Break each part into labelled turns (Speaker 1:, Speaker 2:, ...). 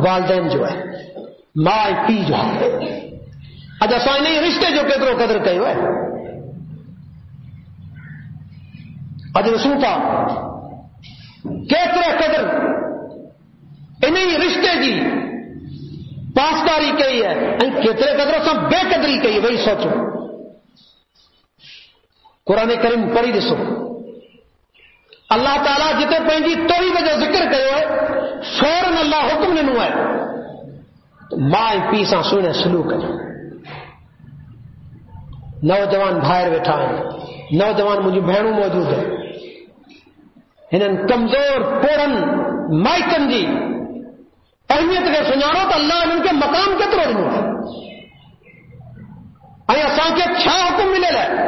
Speaker 1: والدین جو ہے ماں پی جو ہے اج اساں نہیں رشتے جو کترو قدر کयो ہے اج ॾिसूं था केतिरा قدر इन रिश्ते जी पासदारी कई है ऐं केतिरे क़दर असां बेक़दरी कई वही सोचो क़ुरान करीम पढ़ी ॾिसो अल्लाह ताला जिते पंहिंजी तौहीद जो ज़िक्र कयो है फौरन अल्लाह हुक्म ॾिनो आहे मां ऐं पीउ सां सुहिणे सलूक कजो नौजवान ॿाहिरि वेठा आहिनि नौजवान मुंहिंजूं भेणूं मौजूद आहिनि हिननि कमज़ोर पोरनि माइटनि जी अहमियत खे सुञाणो त अल्लाह हिननि खे मक़ाम केतिरो ॾिनो आहे ऐं असांखे छा हुकुम मिलियल आहे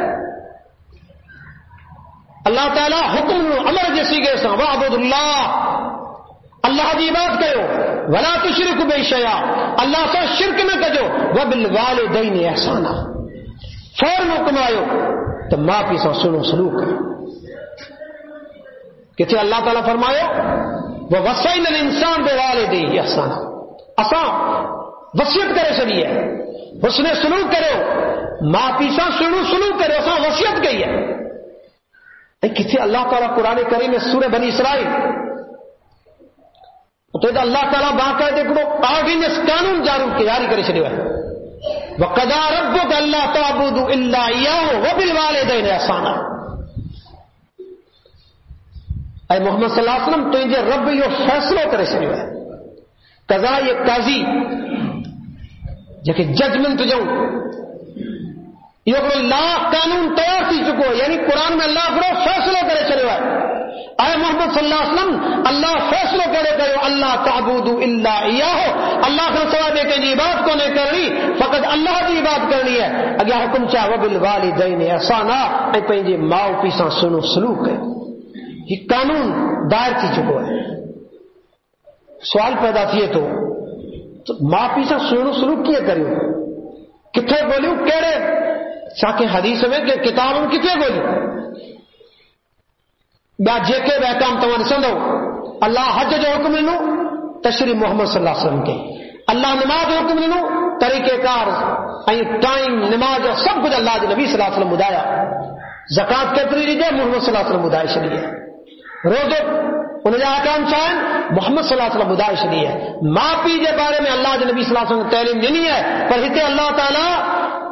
Speaker 1: अल्लाह ताला हुकुम अमर जे सीगे सां वअबुदुल्लाह अल्लाह जी इबादत कयो वला तुशरिकु बिही शैआ अल्लाह सां शिरक न कजो वबिल वालिदैनि इहसाना फौरन हुकुम आयो त माउ पीउ सां सुहिणो सलूक कयो किथे अल्लाह ताला फरमायो ववसैनल इंसान बिवालिदैहि इहसाना असां वसियत करे छॾी आहे हुस्न सलूक करियो माउ पीउ सां सुहिणो सलूक करियो असां वसियत कई आहे ऐं किथे अल्लाह ताला क़ुरान करीम में सूरह बनी इसराइल उते त अल्लाह ताला बाक़ाइदे हिकिड़ो ऑर्डिनेंस कानून जारी करे छॾियो आहे वक़ज़ा रब्बुका अल्ला तअबुदू इल्ला इय्याहु वबिलवालिदैनि इहसाना ऐं मोहम्मद सल्लल्लाहु अलैहि वसल्लम तुंहिंजे रब इहो फ़ैसिलो करे छॾियो आहे कज़ा ये काज़ी जेके जजमेंट ॾियूं इहो हिकिड़ो ला कानून तयारु थी चुको आहे यानी क़ुरान में अल्लाह हिकिड़ो फ़ैसिलो करे छॾियो आहे ऐं मोहम्मद सल्लल्लाहु अलैहि वसल्लम अल्लाह फ़ैसिलो करे कयो अल्ला तअबुदू इल्ला इय्याहु अल्लाह खां सवाइ ॿिए कंहिंजी इबादत कोन्हे करणी फ़क़ति अल्लाह जी इबादत करणी आहे अॻियां हुकुम छा वबिलवालिदैनि इहसाना ऐं पंहिंजे माउ पीउ सां सुहिणो सलूक कयो हीउ कानून दायर थी चुको आहे सुवाल पैदा थिए थो त माउ पीउ सां सुहिणो सलूक कीअं करियो किथे ॻोल्हियूं कहिड़े साके हदीस में के किताब में किथे ॻोल्हियूं ॿिया जेके बि अहकाम तव्हां ॾिसंदव अल्लाह हज जो हुकुम ॾिनो तशरीफ़ मोहम्मद सल्लल्लाहु अलैहि वसल्लम खे अल्लाह निमाज़ जो हुकुम ॾिनो तरीक़ेकार ऐं टाइम निमाज़ सभु कुझु अल्लाह जे नबी सल्लल्लाहु अलैहि वसल्लम ॿुधाया ज़कात केतिरी ॾिजे मोहम्मद सल्लल्लाहु अलैहि वसल्लम ॿुधाए छॾी आहे रोज़ो उनजा अहकाम छा आहिनि मोहम्मद सल्लल्लाहु अलैहि वसल्लम ॿुधाए छॾी आहे माउ पीउ जे बारे में अल्लाह जे नबी सल्लल्लाहु अलैहि वसल्लम तइलीम ॾिनी आहे पर हिते अल्लाह ताला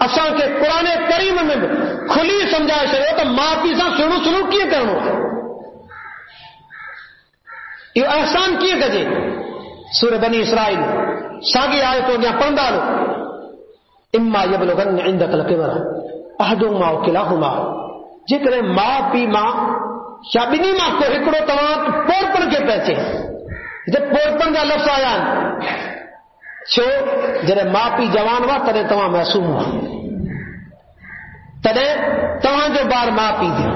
Speaker 1: असांखे क़ुरान करीम में बि खुली सम्झाए छॾियो त माउ पीउ सां सुहिणो सलूक कीअं करिणो आहे इहो अहसान कीअं कजे सूरह बनी इसराइल साॻी आयत अॻियां पढ़ंदा हलो इम्मा यबलुगन्न इंदकल किबर अहदुहुमा औ किलाहुमा जेकॾहिं माउ पीउ मां या ॿिन्ही मां को हिकिड़ो तव्हां पोरपण खे पिया चए हिते पोरपण जा लफ़्ज़ आया आहिनि छो जॾहिं माउ पीउ जवान हुआ तॾहिं तव्हां महसूम हुआ तॾहिं तव्हांजो ॿार माउ पीउ थियो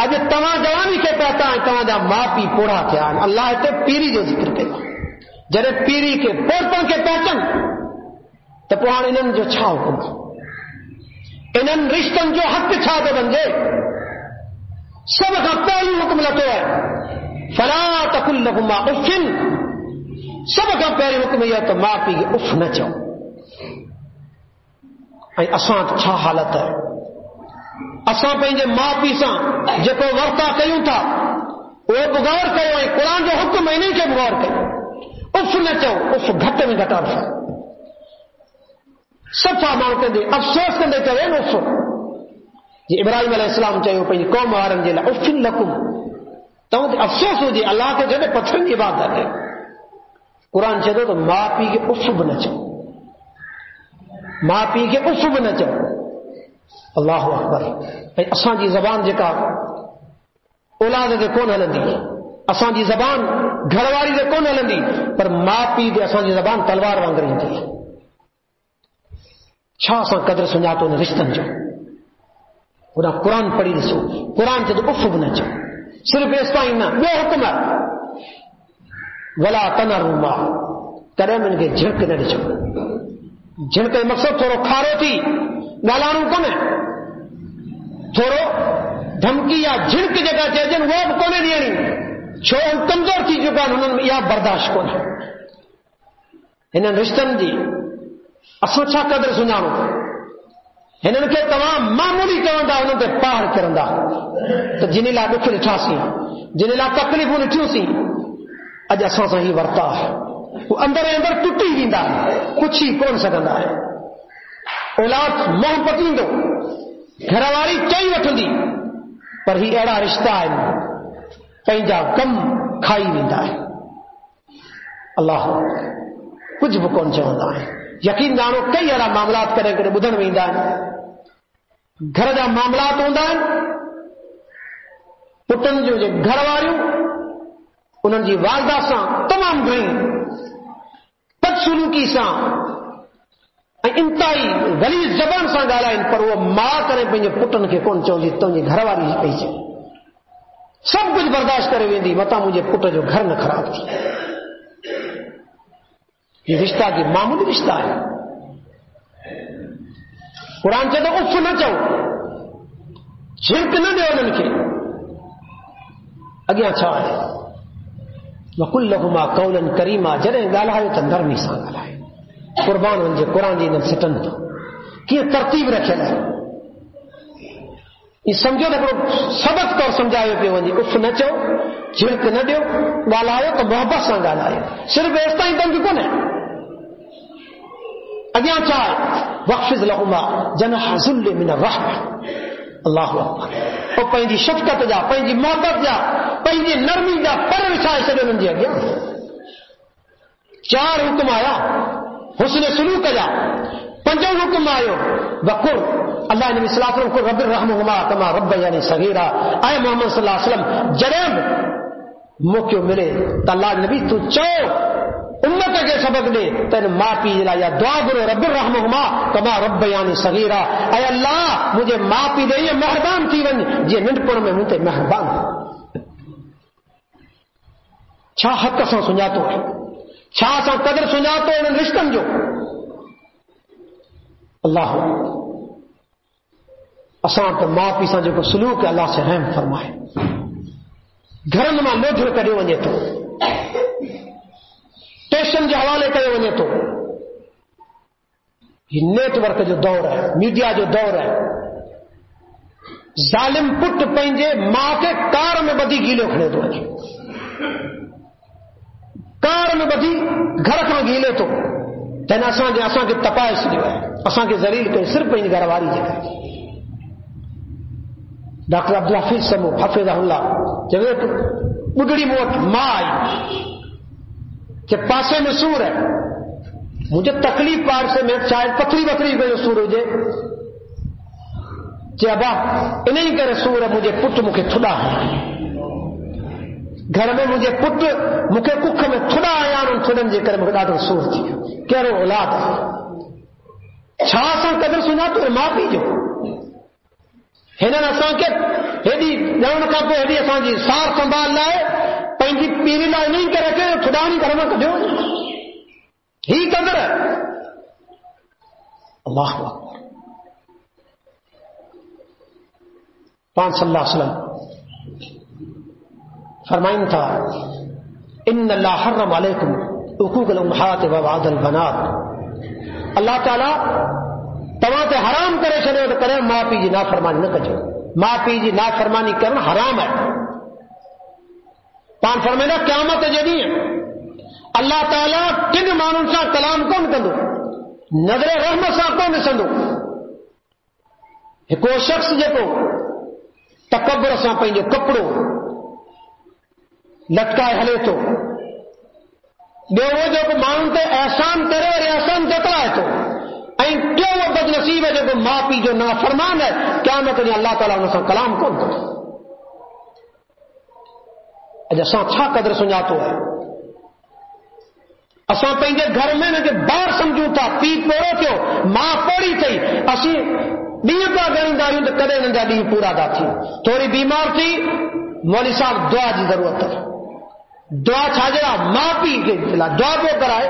Speaker 1: अॼु तव्हां जवानी खे पिया था ऐं तव्हांजा माउ पीउ पोढ़ा थिया आहिनि अल्लाह हिते पीढ़ी जो ज़िक्र कयो जॾहिं पीढ़ी खे पोरपण खे पिया अचनि त पोइ हाणे इन्हनि जो छा हुकुम इन्हनि रिश्तनि जो हक़ छा थो बणिजे सभ खां पहिरियों हुकुम लथो आहे फला तकुल लहुमा उफ़िन सभ खां पहिरियों हुकुम इहो त माउ पीउ खे उफ़ न चओ ऐं असां छा हालत आहे असां पंहिंजे माउ पीउ सां जेको वर्ता कयूं था उहो बि गौर कयो ऐं क़ुरान जो हुकुम इन खे बि गौर कयो उफ़ न चओ उफ़ घटि में घटि अर्फ़ सफ़ा माण्हू कंदे अफ़सोस कंदे चवे न उफ़ जी इब्राहिम अलैहिस्सलाम चयो पंहिंजी क़ौम वारनि जे लाइ उफ़िन लकुम तव्हां ते अफ़सोस हुजे अल्लाह खे जॾहिं पथरनि जी इबादत आहे क़ुरान चए थो त माउ पीउ खे उफ़ बि न चओ माउ पीउ खे उफ़ बि न चओ अल्लाह अकबर ऐं असांजी ज़बान जेका औलाद ते कोन हलंदी असांजी ज़बान घरवारी ते कोन हलंदी पर माउ पीउ ते असांजी ज़बान तलवार वांगुरु ईंदी छा असां क़दुरु सुञातो न रिश्तनि जो उन क़ुरान पढ़ी ॾिसो क़ुरान चए उफ़ बि न चओ सिर्फ़ु एसि ताईं न ॿियो हुकुम आहे वला तनरुमा कॾहिं बि हिनखे झिड़क न ॾिजो झिड़क जो मक़सदु थोरो खारो थी ॻाल्हाइणो कोन्हे थोरो धमकी या झिड़क जेका चइजनि उहा बि कोन्हे ॾियणी छो कमज़ोर थी चुका आहिनि हुननि में इहा बर्दाश्त कोन्हे हिननि रिश्तनि जी असां छा क़दुरु सुञाणो? हिननि खे तव्हां मामूली चवंदा, हुननि ते पहाड़ किरंदा। त जिन लाइ ॾुख ॾिठासीं, जिन लाइ तकलीफ़ूं ॾिठियूंसीं, अॼु असां सां ही वर्ता आहे, हू अंदरि अंदरि टुटी वेंदा, पुछी कोन सघंदा आहिनि। औलाद मोह पतींदो, घरवारी चई वठंदी, पर ही अहिड़ा रिश्ता आहिनि पंहिंजा कम खाई वेंदा आहिनि। अल्लाह कुझु बि कोन चवंदा आहिनि। यकीन ॼाणो कई अहिड़ा मामलात कॾहिं कॾहिं ॿुधण में ईंदा आहिनि। घर जा मामलात हूंदा आहिनि, पुटनि जूं जे घर वारियूं उन्हनि जी वालदा सां तमामु घणी बदसलूकी सां ऐं इंतहाई गलीज़ ज़बान सां ॻाल्हाइनि, पर उहो मां करे पंहिंजे पुटनि खे कोन चवंदी तुंहिंजी घरवारी पई चए। सभु कुझु बर्दाश्त करे वेंदी, मतां मुंहिंजे पुट जो घर न ख़राब थी। ये रिश्ता की मामूली रिश्ता है। कुरान चए तो उफ न चओ, झिड़क न ॾियो उन्हनि खे। अॻियां छा आहे? वकुल लहुमा कौलन करीमा, जॾहिं ॻाल्हायो त नरमी सां ॻाल्हायो। कुर्बान वञे कुरान जी हिननि सिटनि तो कीअं तरतीब रखियल आहे। ये सम्झो त हिकिड़ो सबक़ तौर सम्झायो पियो वञे। उफ न चओ, झिड़क न ॾियो, ॻाल्हायो त मोहबत सां ॻाल्हायो। सिर्फ़ु एसि ताईं तंग कोन्हे। अॻियां छा आहे? वख़्फ़िज़ लहुमा जनह ज़ुल्ल मिन रहमा। अल्लाहु अकबर। पोइ पंहिंजी शफ़क़त जा, पंहिंजी मोहबत जा, पंहिंजी नरमी जा पर विछाए छॾियो उन्हनि जे अॻियां। 4 हुकुम आया हुस्न सुलूक जा। 5 हुकुम आयो वकुर। अल्लाह नबी सल्लल्लाहु अलैहि वसल्लम को रब्बिर रहमुहुमा कमा रब्बयानी सगीरा। आए मोहम्मद सल्लल्लाहु अलैहि वसल्लम, जॾहिं मौक़ो मिले त अल्लाह नबी तूं चओ उम्मत खे सबक ॾे त माउ पीउ जे लाइ या दुआ घुरो, रब्बिर रहमुहुमा कमा रब्बयानी सगीरा। ऐं अल्लाह मुंहिंजे माउ पीउ ॾे ईअं महिरबान थी वञ जीअं नंढपण में मूं ते महिरबान। छा हक़ सां सुञातो आहे, छा असां क़दुरु सुञातो इन्हनि रिश्तनि जो। अल्लाह असां त माउ पीउ सां जेको सलूक आहे, अल्लाह से रहम फरमाए। घरनि मां लोझो कढियो वञे थो, स्टेशन जे हवाले कयो वञे थो। ही नेटवर्क जो दौर आहे, मीडिया जो दौर आहे। ज़ालिम पुट पंहिंजे माउ खे कार में ॿधी गीलो खणे थो वञे, कार में ॿधी घर खां गीले थो। तंहिं असांखे तपाए छॾियो आहे, असांखे ज़लील कयो सिर्फ़ु पंहिंजी घरवारी जे करे। डॉक्टर अब्दुल हफीज़ समूह हफ़िज़हुल्लाह चवे थो, ॿुढड़ी मूं वटि मां आई कि पासे में सूर है, मुझे तकलीफ पासे में शायद पथरी वथरी जो सूर हुजे। चए अबा इन ही करे सूर है, मुंहिंजे पुट मूंखे थुॾा हयां, घर में मुंहिंजे पुट मूंखे कुख में थुॾा हयां, उन्हनि थुॾनि जे करे मूंखे ॾाढो सूर थी वियो। कहिड़ो औलाद आहे। छा असां क़दुरु सुञातो माउ पीउ जो। हिननि असांखे हेॾी ॼाण खां पोइ हेॾी असांजी सार संभाल लाइ पंहिंजी पीढ़ी लाइ इन ई करे रखे थुॾाणी घर मां कढियो ही क़दुरु। अल्लाह अकबर। पाण सल्लल्लाहु अलैहि वसल्लम फरमाइनि था, इन्न अल्लाह हर्रम अलैकुम उकूकल उम्महात व वअदल बनात। अल्लाह ताला तव्हां ते हराम करे छॾियो त करे माउ पीउ जी नाफ़रमानी न कजो। माउ पीउ जी नाफ़रमानी करणु हराम आहे। पाण फरमाईंदा क़यामत जे ॾींहुं अल्लाह ताला टिन माण्हुनि सां कलाम कोन कंदो, नज़र रहमत सां कोन ॾिसंदो। हिकिड़ो शख़्स जेको तकबर सां पंहिंजो कपिड़ो लटकाए हले थो, ॿियो उहो जेको माण्हुनि ते एहसान करे वरी एहसान जतलाए थो, ऐं टियों उहो बदनसीब जेको माउ पीउ जो नाफ़रमान आहे, क़यामत ॾींहुं अल्लाह ताला हुन सां कलाम कोन कंदो। अॼु असां छा क़दुरु सुञातो आहे। असां पंहिंजे घर में हिनखे ॿार सम्झूं था, पीउ पोड़ो थियो, माउ पोड़ी थई, असीं ॾींहं पिया ॻणींदा आहियूं त कॾहिं हिननि जा ॾींहं पूरा था थियनि। थोरी बीमार थी, मौलवी साहब दुआ जी ज़रूरत आहे। दुआ छाजे लाइ? माउ पीउ खे दुआ पियो कराए,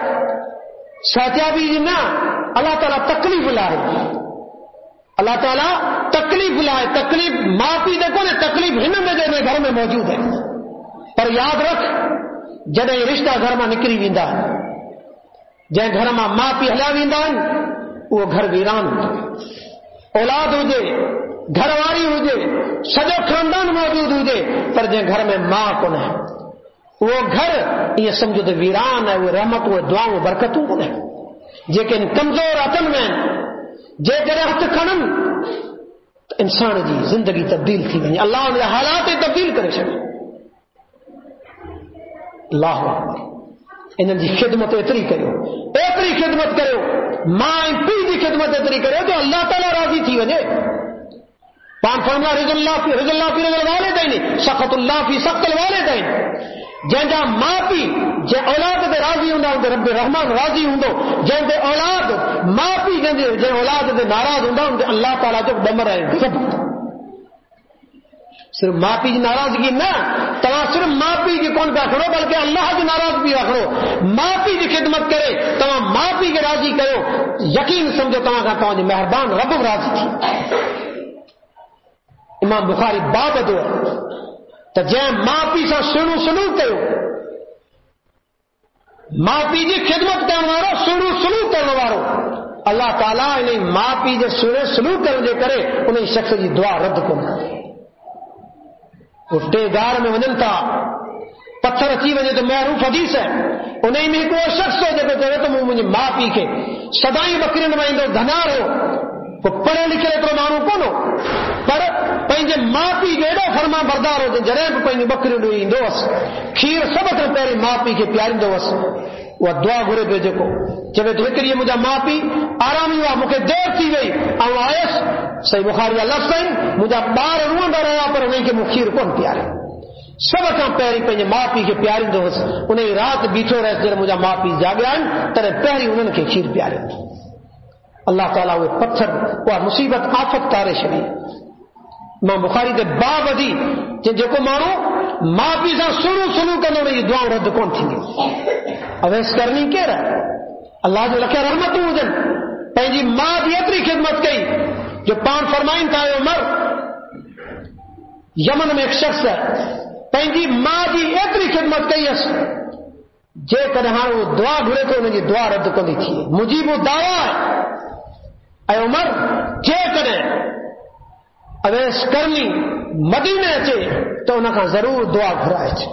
Speaker 1: सहतियाबी जी न, अल्लाह ताला तकलीफ़ लाइ, अल्लाह ताला तकलीफ़ लाइ, तकलीफ़ माउ पीउ ते कोन्हे, तकलीफ़ हिन में जंहिं घर में मौजूद है। पर यादि रख, जॾहिं रिश्ता घर मां निकिरी वेंदा जंहिं घर मां माउ पीउ हलिया वेंदा आहिनि उहो घर वीरान हूंदो। औलाद हुजे, घरवारी हुजे, सॼो ख़ानदान मौजूद हुजे, पर जंहिं घर में माउ कोन्हे उहो घर ईअं सम्झो त वीरान आहे। उहे रहमत, उहे दुआऊं, बरकतूं कोन्हे। जेके कमज़ोर हथनि में आहिनि, जेकॾहिं हथ खणनि त इंसान जी ज़िंदगी तब्दील थी वञे, अलाह उन जा हालात तब्दील करे छॾे। अल्लाह अकबर। इन्हनि जी ख़िदमत एतिरी करियो, एतिरी ख़िदमत करियो, मां ऐं पीउ जी ख़िदमत एतिरी करियो जो अल्लाह ताला राज़ी थी वञे। पाण फरमाया रिज़ल्लाह फी रिज़ल वालिदैन सख़तुल्लाह फी सख़्तिल वालिदैन। जंहिंजा माउ पीउ जंहिं औलाद ते राज़ी हूंदा उन ते रब रहमान राज़ी हूंदो। जंहिं ते औलाद माउ पीउ जंहिं औलाद ते नाराज़ हूंदा उन ते अल्लाह ताला जो ॾमर ऐं गज़ब हूंदो। सिर्फ माउ पीउ जी नाराज़गी न, तव्हां सिर्फ माउ पीउ खे कोन पिया खणो बल्कि अल्लाह जी नाराज़गी पिया खणो। माउ पीउ जी ख़िदमत करे तव्हां माउ पीउ खे राज़ी कयो, यकीन सम्झो तव्हां खां तव्हांजो महिरबान रब राज़ी थी। इमाम बुखारी बाब दो त जंहिं माउ पीउ सां सुहिणो सलूक कयो, माउ पीउ जी ख़िदमत करण वारो, सुहिणो सलूक करण वारो, अल्लाह ताला इन माउ पीउ जे सुहिणे सलूक करण जे करे उन शख़्स जी दुआ रद्द कोन कंदी। टे गार में वञनि था, पत्थर अची वञे त महरूफ हदीस आहे, उन में हिकिड़ो शख़्स हो जेको चवे त मूं मुंहिंजे माउ पीउ खे सदाई बकरियुनि में ईंदो, धनार हो, पोइ पढ़ियल लिखियल एतिरो माण्हू कोन हो, पर पंहिंजे माउ पीउ जो एॾो फर्मा बरदार हो जॾहिं बि पंहिंजी बकरियूं ॾोही ईंदो हुअसि, खीर सभ खां पहिरीं माउ पीउ खे पीआरींदो हुअसि। उहा दुआ घुरे पियो, जेको चवे थो हिकिड़ी मुंहिंजा माउ पीउ आराम हुआ, मूंखे देरि थी वई ऐं आयुसि, सही बुखारी लफ़्ज़ आहिनि, मुंहिंजा ॿार रुअंदा रहिया पर उन्हनि खे मूं खीर कोन पीआरे। सभ खां पहिरीं पंहिंजे माउ पीउ खे पीआरींदो हुअसि। उन ई राति बीठो रहियसि, जॾहिं मुंहिंजा माउ पीउ जाॻिया आहिनि तॾहिं पहिरीं उन्हनि खे खीर पीआरे। अल्लाह ताला उहे पत्थर, उहा मुसीबत आफ़त तारे छॾी। मां बुखारी ते बाब दी जेको माण्हू माउ पीउ सां सुहिणो सलूक कंदो उनजी दुआऊं रद्द कोन थींदियूं। अवैस करनी केरु आहे? अल्लाह जो लख रहमतूं हुजनि। पंहिंजी माउ जी एतिरी ख़िदमत कई जो पाण फरमाइनि था, उमर यमन में हिकु शख़्स पंहिंजी माउ जी एतिरी ख़िदमत कई हुअसि, जेकॾहिं हाणे उहो दुआ घुरे थो उनजी दुआ रद्द कोन थी थिए। मुजीब दावा आहे। ऐं उमर जेकॾहिं अवैस करनी मदीने अचे त उन खां ज़रूर दुआ घुराइजे।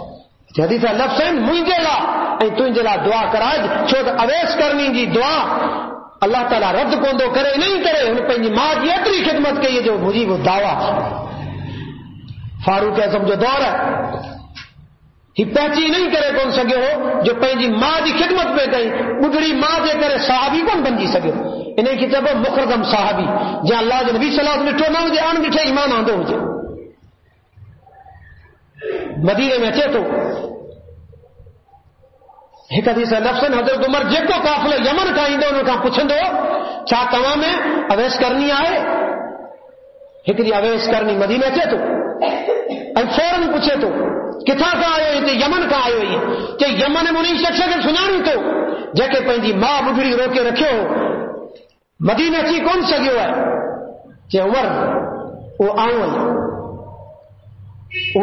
Speaker 1: हदीस लफ़्ज़ आहिनि, मुंहिंजे लाइ ऐं तुंहिंजे लाइ दुआ कराइजे, छो त अवैस करनी जी दुआ अल्लाह ताला रद्द कोन थो करे। इन ई करे हुन पंहिंजी माउ जी एतिरी ख़िदमत कई जो मुजीब दावा। फारूक आज़म जो दौर आहे, ही पहची इन ई करे कोन सघियो हो जो पंहिंजी माउ जी ख़िदमत पे कई। ॿुढड़ी माउ जे करे साहबी कोन बणिजी सघियो। इन खे चइबो मुख़रदम साहबी, जंहिं अल्लाह जे नबी सल्लल्लाहु अलैहि वसल्लम ॾिठो न हुजे, अणॾिठे ईमान आंदो हुजे। मदीने में अचे थो हिकु हदीस लफ़्ज़, हज़रत उमर जेको काफ़िलो यमन खां ईंदो उन खां पुछंदो, छा तव्हां में अवैस करनी आहे? हिकिड़ी अवैस करनी मदीने अचे थो ऐं फौरन पुछे थो, किथां खां आयो? हिते यमन खां आयो। चई यमन में उन शख़्स खे सुञाणी थो जेके पंहिंजी माउ ॿुढड़ी रोके रखियो हो, मदीने अची कोन सघियो आहे। चई उमर उहो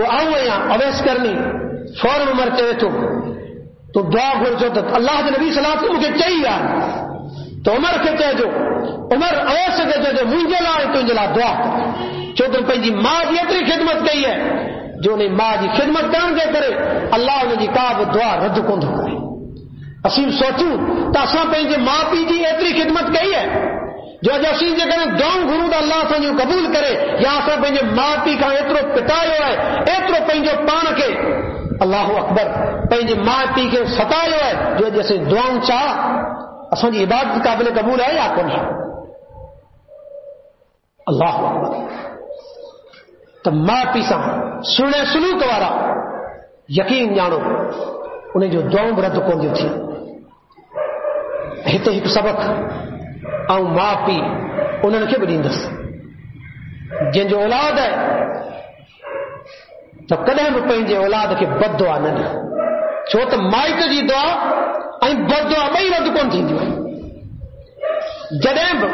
Speaker 1: आऊं आहियां अवैस करनी। फौरन उमर चवे थो, तूं दुआ घुरजो त अल्लाह जे नबी सल्लल्लाहु अलैहि वसल्लम मूंखे चई आहे त उमर खे चइजो, उमर अवैस खे चइजो मुंहिंजे लाइ तुंहिंजे लाइ दुआ, छो त पंहिंजी माउ जी एतिरी ख़िदमत कई आहे जो उन माउ जी ख़िदमत करण जे करे अल्लाह उनजी का बि दुआ रद्द कोन थो करे। असीं सोचूं त असां पंहिंजे माउ पीउ जी एतिरी ख़िदमत कई आहे जो अॼु असीं जेकॾहिं दुआऊं घुरूं त अल्लाह असांजो क़बूल करे, या असां पंहिंजे माउ पीउ खां एतिरो पिटायो आहे, एतिरो पंहिंजो पाण खे, अल्लाह अकबर, पंहिंजे माउ पीउ खे सतायो आहे जो अॼु असीं दुआऊं छा असांजी इबादत क़ाबिल क़बूल आहे या कोन्हे? अल्लाह अकबर। त माउ पीउ सां सुहिणे सलूक वारा यकीन ॼाणो उन जो दुआऊं बि रद्द कोन थियूं थियनि। हिते हिकु सबक़ ऐं माउ पीउ उन्हनि खे बि ॾींदुसि, जंहिंजो औलाद आहे त कॾहिं बि पंहिंजे औलाद खे बददुआ न ॾे, छो त माइट जी दुआ ऐं बददुआ ॿई रद्द कोन थींदियूं आहिनि। जॾहिं बि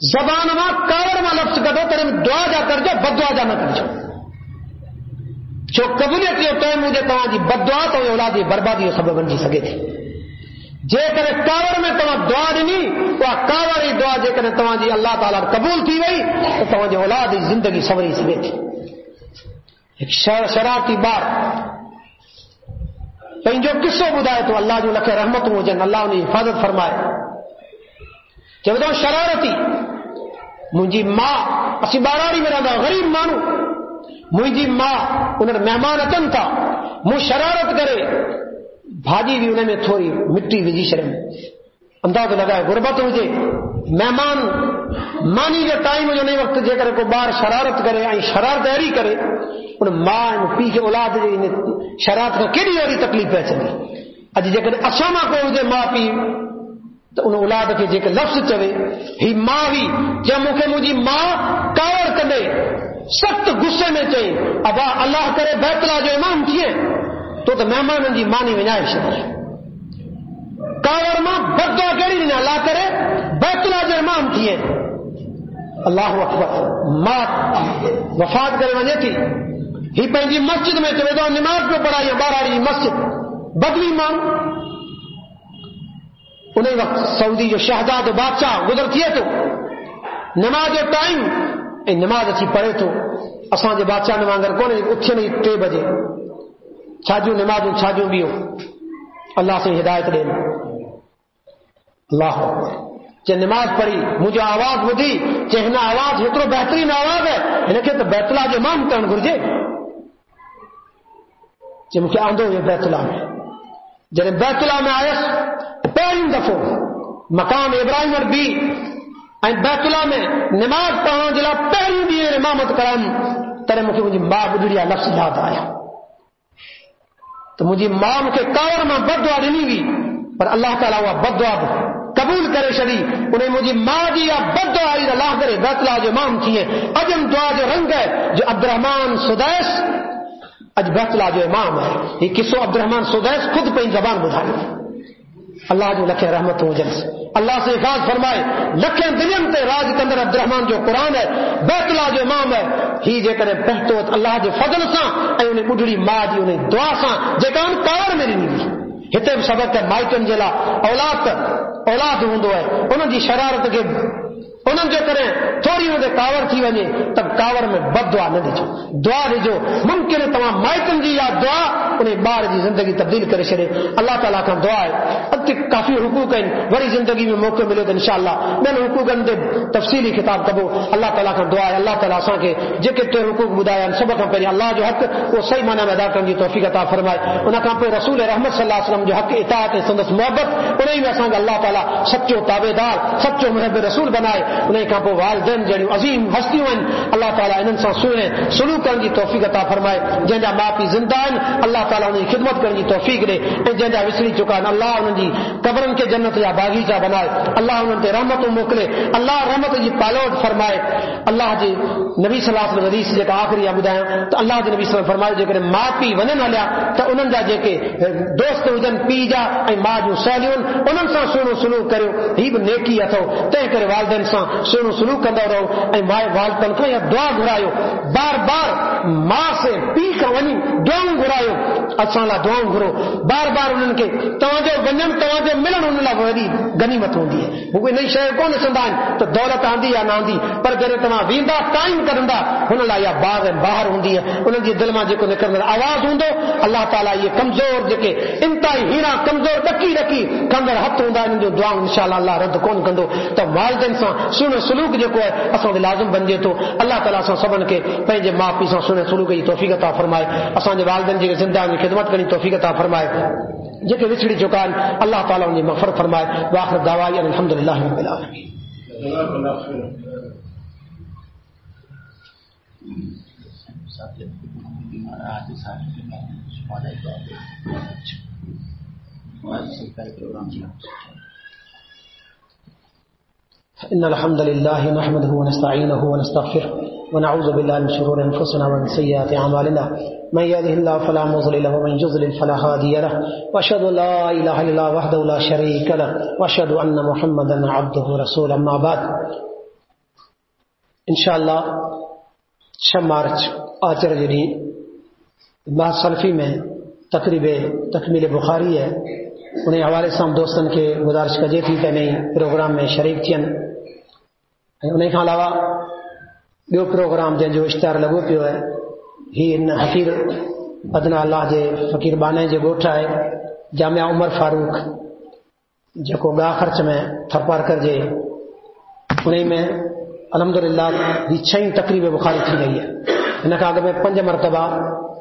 Speaker 1: ज़बान मां कावड़ मां लफ़्ज़ कढो तॾहिं दुआ जा करिजो, बददुआ जा न करिजो, छो क़बूलियत जो टाइम हुजे तव्हांजी बददुआ त औलाद जी बर्बादी जो सबबु बणिजी सघे थी। جے کرے کاور میں تمہیں دعا ڈنی وہ کاور ہی دعا جے کرے تمہیں جی اللہ تعالیٰ قبول تھی وئی تو تمہیں اولاد کی زندگی سوری سکے تھی. ایک شرارتی بار پنجو قصو ٻڌائے تو اللہ جو لکھے رحمتوں ہوجن اللہ ان حفاظت فرمائے. چوتھا شرارتی منجی ماں اسی باراری میں رہتا غریب مانو منجی ماں ان مہمان اچن تھا مجھ شرارت کرے بھاجی بھی انہیں میں تھوڑی مٹی وجی شرم اندازہ لگائے غربت ہوجے مہمان مانی جو ٹائم جو نہیں وقت جے کرے کو بار شرارت کرے شرارت ایری کرے ان ماں پی کے اولاد شرارت کا کیڑی واری تکلیف پہ چلی. اج جے کرے اساما کو ہوجے ماں پی تو ان اولاد کے جے کہ لفظ چوے ہی ماں بھی جے مکھے مجھے ماں کاور کدے سخت غصے میں چاہیے ابا اللہ کرے بیت اللہ جو امام کیے تو مہمان جی مانی ونجائے شدی کاور ماں بد دعا کیڑی نہیں اللہ کرے بیت اللہ جو امام کیے. اللہ اکبر ماں وفات کرے وجے تھی ہی پنجی مسجد میں چلے تو نماز پہ پڑھائی باراری مسجد بدوی ماں انہیں وقت سعودی جو شہزاد بادشاہ گزر تھے تو نماز جو ٹائم نماز اچھی پڑھے تو اساں جو بادشاہ نمانگر کون اٹھے نہیں 3 بجے چھاجو نمازوں چھاجو بھی ہو اللہ سے ہدایت دے اللہ چے نماز پڑھی مجھے آواز بدھی چے ہن آواز اترو بہترین آواز ہے ان کے تو بیت اللہ جو امام کرن گرجے چے مجھے آندو یہ بیت اللہ میں جب بیت اللہ میں آیس پہلی دفعہ مقام ابراہیم اور بی بیت اللہ میں نماز پڑھنے جلا پہلی بھی امامت کرم ترے مجھے مجھے ماں بدڑیا لفظ یاد آیا تو مجھے ماں کے کاور میں بد دعا ڈنی ہوئی پر اللہ تعالیٰ وہ بد دعا قبول کرے شری انہیں مجھے ماں دیا بد دعا اللہ کرے بیت اللہ جو امام کیے اجم دعا جو رنگ ہے جو عبد الرحمان سدیس اج بیت اللہ جو امام ہے یہ کسو عبد الرحمان سدیس خود پہ زبان بدھائی اللہ جو لکھے رحمت ہو جن سے اللہ سے حفاظ فرمائے لکھیں دلیم تے راج کندر عبد الرحمان جو قرآن ہے بیت اللہ جو امام ہے ہی جے کرے پہتو اللہ جو فضل سا اے انہیں بڑھڑی ماں جی انہیں دعا سا جے کان کار میری نہیں ہتے بھی سبق ہے مائٹن جلا اولاد ہوندو ہے انہوں جی شرارت کے انہوں جو کریں تھوڑی انہیں کاور تھی وجے تب کاور میں بد دعا نہ دیجو دعا دیجو ممکن ہے تمام مائٹن جی یا دعا انہیں بار جی زندگی تبدیل کرے چھڑے اللہ تعالیٰ کا دعا ہے اب تک کافی حقوق ہیں وری زندگی میں موقع ملے تو انشاءاللہ میں نے حقوق اندے تفصیلی کتاب کبو اللہ تعالیٰ کا دعا ہے اللہ تعالیٰ سا کے جے کہ حقوق بدایا سب کا پہلے اللہ جو حق وہ صحیح معنی میں ادا کرنے کی توفیق عطا فرمائے انہاں کا پہ رسول رحمت صلی اللہ علیہ وسلم جو حق اطاعت سندس محبت انہیں میں اساں اللہ تعالیٰ سچو تابعدار سچو محب رسول بنائے انہیں کا پہ والدین جڑیوں عظیم ہستیوں ہیں اللہ تعالیٰ انہاں سے سنے سلوک کرنے کی توفیق عطا فرمائے جن جا ماں پی زندہ ہیں اللہ تعالیٰ انہیں خدمت کرنے کی توفیق دے جن جا وسری چکا اللہ انہوں جی قبرن کے جنت یا باغیچہ بنائے اللہ انہوں تے رحمت موکلے اللہ رحمت جی پالوٹ فرمائے اللہ جی نبی صلی اللہ علیہ وسلم حدیث جے آخری ابدایا تو اللہ جی نبی صلی اللہ علیہ وسلم فرمائے جے کہ ماں پی ونن ہلیا تو انہن جا جے کہ دوست وجن پی جا اے ماں جو سہلیون انہن سان سونو سلوک کرو ہی بھی نیکی اتو تے کرے والدین سان سونو سلوک کندا رہو اے ماں والدین کا یا دعا گھرایو بار بار ماں سے پی کا ونی دعا گھرایو اساں لا دعا گھرو بار بار انہن کے توجہ ونن توجہ ملن انہن لا وڈی غنیمت ہوندی ہے وہ نئی شے کون سندان تو دولت آندی یا نہ آندی پر جڑے تما ویندا ٹائم کرندا ہن لا یا باہر ہوندی ہے انہن جی دل ما جو نکلن آواز ہوندو اللہ تعالی یہ کمزور جے انتہائی ہیرا کمزور ڈکی کندر ہتھ ہوندا ان جو دعا انشاءاللہ اللہ رد کون کندو تو والدین سان سن سلوک جو ہے اساں دے لازم بن جے تو اللہ تعالی سان سبن کے پنجے ماں پی سان سن سلوک کی توفیق عطا فرمائے اساں دے والدین جے زندہ کی خدمت کرنی توفیق عطا فرمائے جے کہ وچڑی چکان اللہ تعالی ان مغفرت فرمائے واخر دعوانا الحمدللہ رب العالمین إن الحمد لله نحمده ونستعينه ونستغفره ونعوذ بالله من شرور أنفسنا ومن سيئات أعمالنا من يهده الله فلا مضل له ومن يضلل فلا هادي له وأشهد أن لا إله إلا الله وحده لا شريك له وأشهد أن محمدا عبده ورسوله أما بعد إن شاء الله شمارچ آچر جنی بحث سلفی میں تقریب تکمیل بخاری ہے उन हवाले सां दोस्तनि खे गुज़ारिश कजे थी त इन प्रोग्राम में शरीक थियनि। ऐं उन खां अलावा ॿियो प्रोग्राम जंहिंजो इश्तिहार लॻो पियो आहे, हीअ इन हफ़ीर अदना अल्लाह जे फ़कीर बाने जे ॻोठ आहे जामिया उमर फारूक, जेको ॻा ख़र्च में थरपारकर जे उन में अल्हम्दुलिल्लाह ही 6 तक़रीब बुखारी थी रही है। हिन खां अॻु में 5 मरतबा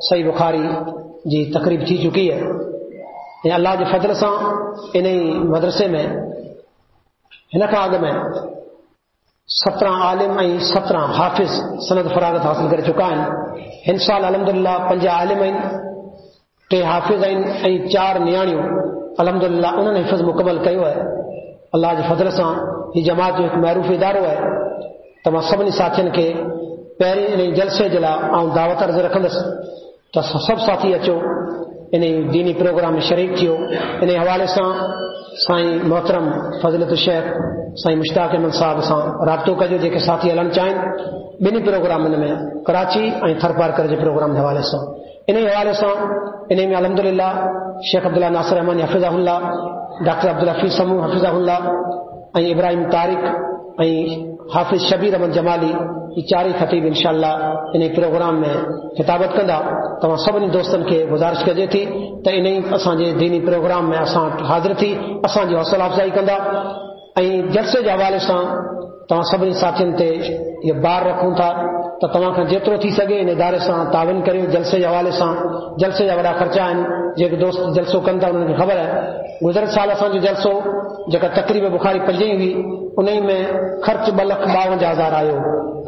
Speaker 1: सही बुखारी जी तक़रीब थी चुकी है। ऐं अल्लाह जे फज़ल सां इन ई मदरसे में हिन खां अॻु में 17 आलिम ऐं 17 हाफ़िज़ सनद फरागत हासिल करे चुका आहिनि। हिन साल अल्हम्दुलिल्लाह 5 आलिम आहिनि, 3 हाफ़िज़ आहिनि ऐं 4 नियाणियूं अल्हम्दुलिल्लाह उन्हनि हिफ़्ज़ मुकमल कयो आहे। अल्लाह जे फज़ल सां ही जमात जो हिकु महरूफ़ इदारो आहे। त मां सभिनी साथियुनि खे पहिरीं इन जलसे जे लाइ आउं दावत अर्ज़ रखंदुसि त सभु साथी अचो इन दीनी प्रोग्राम में शरीक थियो। इन हवाले सां साईं मोहतरम फज़िलत शेख साईं मुश्ताक अहमद साहब सां राब्तो कजो, जेके साथी हलणु चाहिनि ॿिन्ही प्रोग्रामनि में, कराची ऐं थरपारकर जे प्रोग्राम जे हवाले सां। इन हवाले सां इन में अल्हम्दुलिल्लाह शेख अब्दुल्ला नासिर रहमान हफ़िज़हुल्लाह, डॉक्टर अब्दुल हफ़ीज़ समू हफ़िज़हुल्लाह ऐं इब्राहिम तारिक ऐं हाफ़िज़ शबीर अहमद जमाली, ये 4 ख़तीब इंशाअल्लाह इन प्रोग्राम में खिताबत कंदा। तव्हां सभिनी दोस्तनि खे गुज़ारिश कजे थी त इन असांजे दीनी प्रोग्राम में असां हाज़िर थी असांजी हौसला अफ़ज़ाई कंदा। ऐं जलसे जे हवाले सां तव्हां सभिनी साथियुनि ते इहो बार रखूं था त तव्हां खां जेतिरो थी सघे इन इदारे सां तावन करियो। जलसे जे हवाले सां जलसे जा वॾा ख़र्चा आहिनि, जेके दोस्त जलसो कनि था उन्हनि खे ख़बर आहे। गुज़िरियल साल असांजो जलसो जेका तक़रीब बुखारी 5 हुई उन में ख़र्च 2,52,000 आयो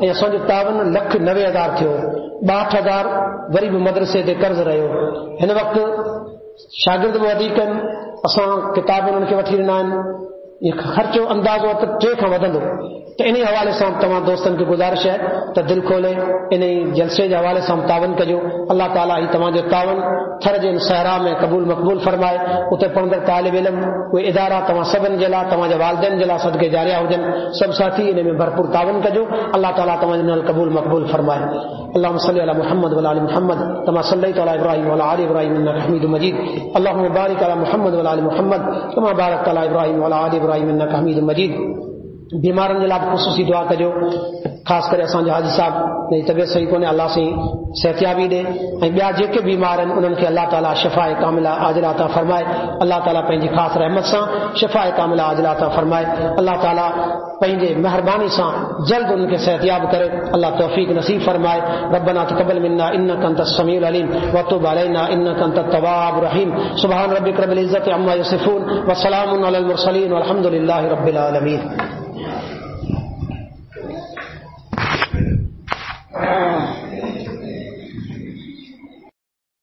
Speaker 1: ऐं असांजो तावन 1,90,000 थियो। 62,000 वरी बि मदरसे ते कर्ज़ रहियो। हिन वक़्तु शागिर्द बि वधीक आहिनि, असां किताब उन्हनि खे वठी ॾिना आहिनि, ये ख़र्चो अंदाज़ो त 3 खां वधंदो। त इन हवाले सां तव्हां दोस्तनि खे गुज़ारिश है त दिलि खोले इन जलसे जे हवाले सां तावन कजो। अल्लाह ताला ही तव्हांजो तावन थर जे सहरा में क़बूल मक़बूल फरमाए। उते पढ़ंदड़ तालिब इल्म उहे इदारा तव्हां सभिनि जे लाइ, तव्हांजे वालिदैन जे लाइ सदके जारिया हुजनि। सभु साथी इन में भरपूर तावन कजो। अल्लाह ताला तव्हांजो नाल क़बूल मक़बूल फरमाए। अल्लाहुम्मा सल्लि अला मुहम्मद व आलि मुहम्मद कमा सल्लैता अला इब्राहीम व अला आलि इब्राहीम इन्नका हमीदुम मजीद। अल्लाहुम्मा बारिक अला मुहम्मद व आलि मुहम्मद कमा बारकता अला इब्राहीम व अला आलि इब्राहीम इन्नका हमीदुम मजीद। बीमारनि जे लाइ ख़ुसूसी दुआ कजो, ख़ासि करे असांजे हाजी साहब जी तबियत सही कोन्हे, अल्लाह साईं सिहतयाबी ॾे। ऐं ॿिया जेके बीमार आहिनि उन्हनि खे अल्लाह ताला शिफ़ाए कामिला आजिला अता फरमाए। अल्लाह ताला पंहिंजी ख़ासि रहमत सां शिफ़ाए कामिला आजिला अता फरमाए। अल्लाह ताला पंहिंजे महिरबानी सां जल्द उन्हनि खे सिहतयाब करे। अल्लाह तौफ़ीक़ नसीब फरमाए। रब्बना तक़ब्बल मिन्ना इन्नका अंतस समीउल अलीम व तुब अलैना इन्नका अंतत तव्वाबुर रहीम। सुब्हान रब्बिका रब्बिल इज़्ज़ति अम्मा यसिफून व सलामुन अलल मुरसलीन वल्हम्दुलिल्लाहि रब्बिल आलमीन।